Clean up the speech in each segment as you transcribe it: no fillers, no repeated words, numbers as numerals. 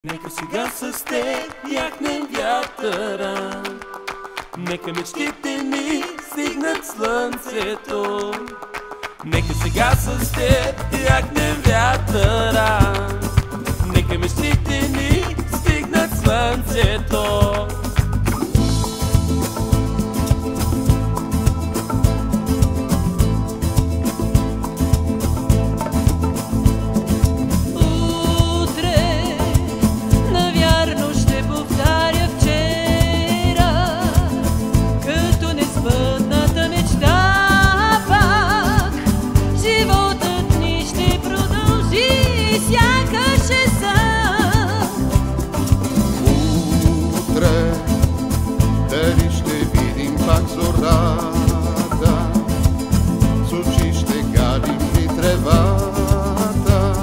Нека сега с теб яхнем вятъра, нека мечтите ни стигнат слънцето. Нека сега с теб яхнем вятъра, нека мечтите ни стигнат слънцето. Дали ще видим пак зората, с очи ще гадим ли тревата,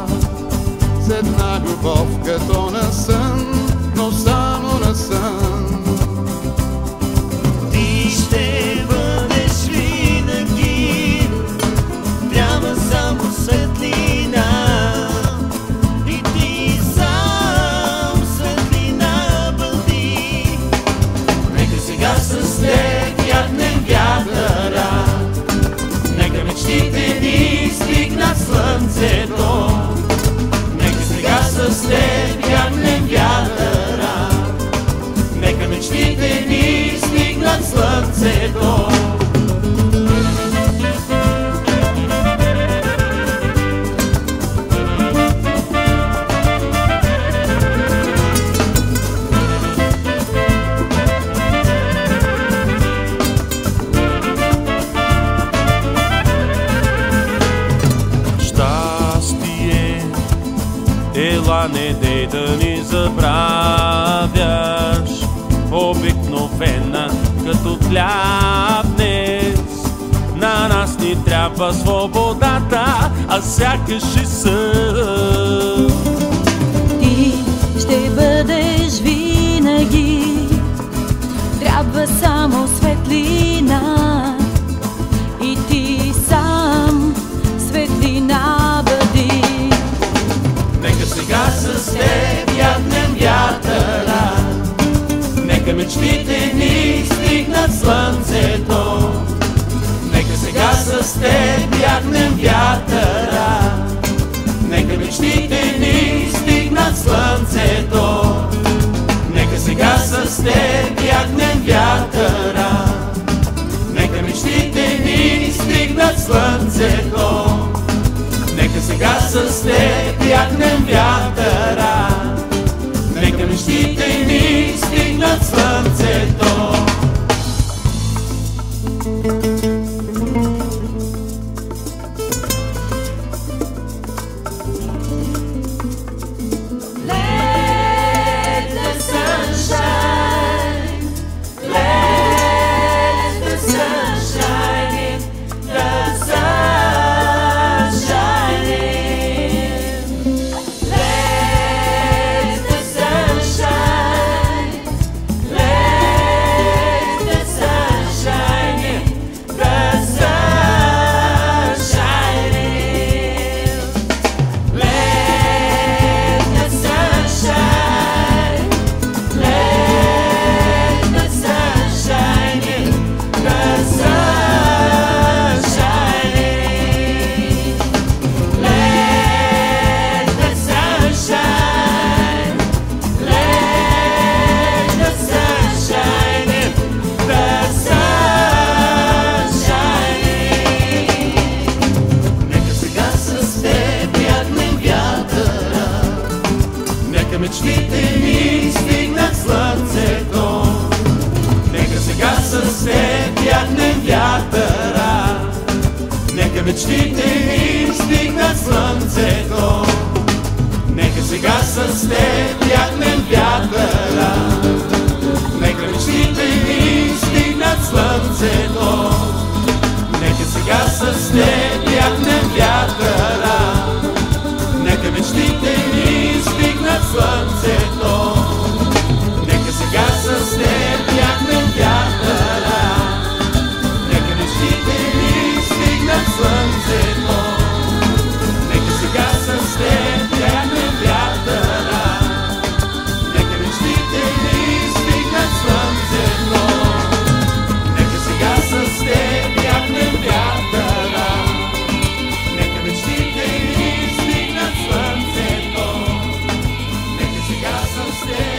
с една любов като на сън, но само на сън. Ти ще бъдеш винаги, трябва само светлина. И ти сам светлина бъди. Нека сега с теб яхнем вятъра, нека мечтите ни стигнат слънцето. Нека сега с теб яхнем вятъра, нека мечтите ни стигнат слънцето. Ела, не дей да ни забравяш, обикновена като хляб днес. На нас ни трябва свободата, а сякаш и сън. Ти ще бъдеш винаги, трябва само светлина. И ти сам светлина бъди. Нека сега с теб яхнем вятъра, нека мечтите ни стигнат слънцето. Нека сега с теб яхнем вятъра, нека мечтите ни стигнат слънцето. Нека сега с теб яхнем вятъра, нека мечтите ни стигнат слънцето. Нека сега с теб яхнем вятъра, нека мечтите ни стигнат слънцето. Мечтите ни стигнат слънцето. Нека сега с теб яхнем вятъра, нека мечтите ни стигнат слънцето. Нека сега с теб яхнем вятъра, нека мечтите ни стигнат слънцето. Нека сега с теб яхнем вятъра, нека мечтите ни стигнат слънцето. Нека сега с теб яхнем вятъра, нека мечтите ни стигнат слънцето. Нека сега с теб яхнем вятъра, с теб.